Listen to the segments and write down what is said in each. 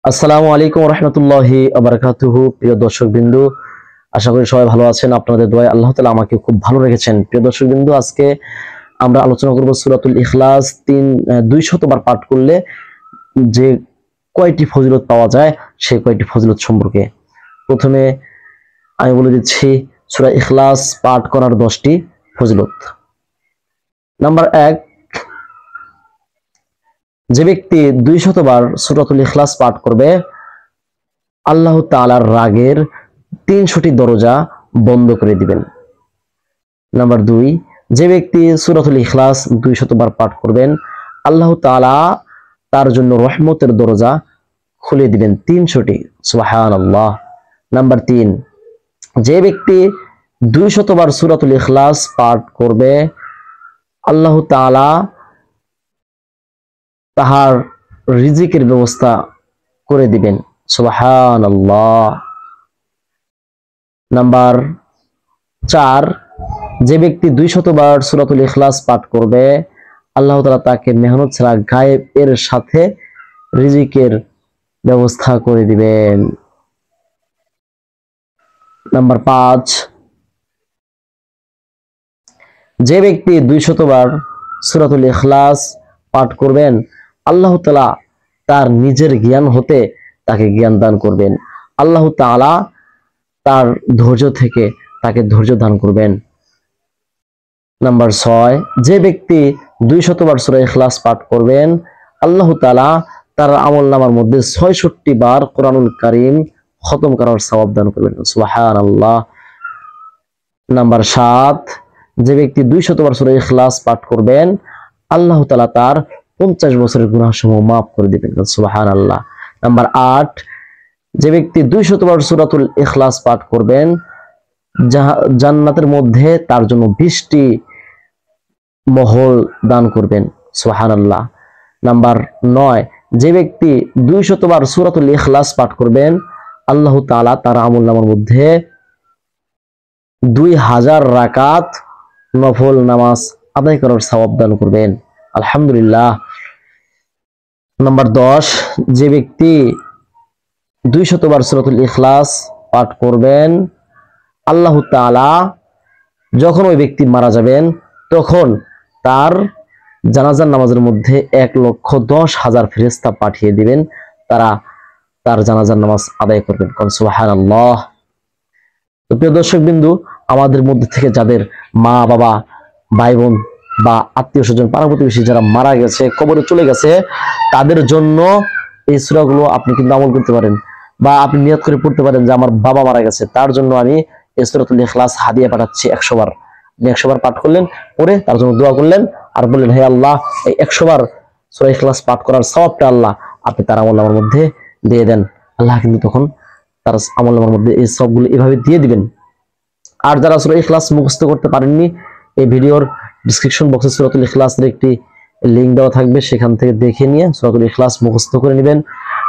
আসসালামু আলাইকুম রহমতুল্লাহি আবরাকাতুহু। প্রিয় দর্শকবৃন্দু, আশা করি সবাই ভালো আছেন। আপনাদের দোয়ায় আল্লাহ তাআলা আমাকে খুব ভালো রেখেছেন। প্রিয় দর্শকবৃন্দু, আজকে আমরা আলোচনা করব সূরাতুল ইখলাস 200 বার পাঠ করলে যে কয়টি ফজিলত পাওয়া যায় সেই কয়টি ফজিলত সম্পর্কে। প্রথমে আমি বলে দিচ্ছি সূরা ইখলাস পাঠ করার 10টি ফজিলত। নাম্বার 1, যে ব্যক্তি 200 বার সূরাতুল ইখলাস পাঠ করবে, আল্লাহ তাআলার রাগের 300টি দরজা বন্ধ করে দিবেন। নাম্বার 2, যে ব্যক্তি সূরাতুল ইখলাস 200 বার পাঠ করবেন, আল্লাহ তাআলা তার জন্য রহমতের দরজা খুলে দিবেন 300টি। সুবহানাল্লাহ। নাম্বার 3, যে ব্যক্তি 200 বার সূরাতুল ইখলাস পাঠ করবে, আল্লাহ তাআলা তাহার রিজিকের ব্যবস্থা করে দিবেন। সুবহানাল্লাহ। নাম্বার 4, যে ব্যক্তি 200 বার সূরাতুল ইখলাস পাঠ করবে, আল্লাহ তাআলা তাকে মেহনত ছাড়া গায়েব এর সাথে রিজিকের ব্যবস্থা করে দিবেন। নাম্বার 5, যে ব্যক্তি 200 বার সূরাতুল ইখলাস পাঠ করবেন, আল্লাহ তাআলা তার নিজের জ্ঞান হতে তাকে জ্ঞান দান করবেন। আল্লাহ তাআলা তার ধৈর্য থেকে তাকে ধৈর্য দান করবেন। নাম্বার 6, যে ব্যক্তি 200 বার সূরা ইখলাস পাঠ করবেন, আল্লাহ তাআলা তার আমলনামার মধ্যে 66 বার কোরআনুল কারীম খতম করার সওয়াব দান করবেন। সুবহানাল্লাহ। নাম্বার 7, যে ব্যক্তি 200 বার সূরা ইখলাস পাঠ করবেন, আল্লাহ তাআলা তার 50 বছরের গুনাহসমূহ মাফ করে দিবেন। সুবহানাল্লাহ। নাম্বার 8, যে ব্যক্তি 200 বার সূরাতুল ইখলাস পাঠ করবেন, জান্নাতের মধ্যে তার জন্য 20টি মহল দান করবেন। সুবহানাল্লাহ। নাম্বার 9, যে ব্যক্তি 200 বার সূরাতুল ইখলাস পাঠ করবেন, আল্লাহ তাআলা তার আমলনামার মধ্যে 2000 রাকাত নফল নামাজ আদায় করার সওয়াব দান করবেন। আলহামদুলিল্লাহ। নাম্বার 10, যে ব্যক্তি 200 বার সূরাতুল ইখলাস পাঠ করবেন, আল্লাহ তাআলা যখন ওই ব্যক্তি মারা যাবেন তখন তার জানাজার নামাজের মধ্যে 1,10,000 ফেরেশতা পাঠিয়ে দিবেন, তারা তার জানাজার নামাজ আদায় করবেন। সুবহানাল্লাহ। তো প্রিয় দর্শকবৃন্দু, আমাদের মধ্যে থেকে যাদের মা বাবা ভাই বোন বা আত্মীয় স্বজন পাড়া প্রতিবেশী যারা মারা গেছে, কবরে চলে গেছে, তাদের জন্য এই সূরাগুলো আপনি কিন্তু আমল করতে পারেন, বা আপনি নিয়ত করে পড়তে পারেন যে আমার বাবা মারা গেছে, তার জন্য আমি এই সূরাতুল ইখলাস হাদিয়া পাঠাচ্ছি 100 বার। 100 বার পাঠ করলেন, পড়ে তার জন্য দোয়া করলেন আর বললেন, হে আল্লাহ, এই 100 বার সূরা ইখলাস পাঠ করার সওয়াবটা আল্লাহ আপনি তার আমলনামার মধ্যে দিয়ে দেন। আল্লাহ কিন্তু তখন তার আমলনামার মধ্যে এই সবগুলো এভাবে দিয়ে দিবেন। আর যারা সূরা ইখলাস মুখস্থ করতে পারেননি, এই ভিডিওর ডেসক্রিপশন বক্সে সূরাতুল ইখলাসের একটি লিংক দেওয়া থাকবে, সেখান থেকে দেখে নিয়ে সূরাতুল ইখলাস মুখস্থ করে নেবেন।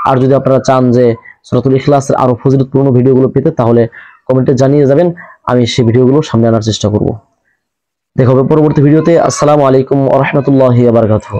আর যদি আপনারা চান যে সূরাতুল ইখলাসের আরো ফজিলতপূর্ণ ভিডিওগুলো পেতে, তাহলে কমেন্টে জানিয়ে যাবেন, আমি সেই ভিডিওগুলো সামনে আনার চেষ্টা করব। দেখা হবে পরবর্তী ভিডিওতে। আসসালামু আলাইকুম ওয়া রাহমাতুল্লাহি ওয়া বারাকাতুহু।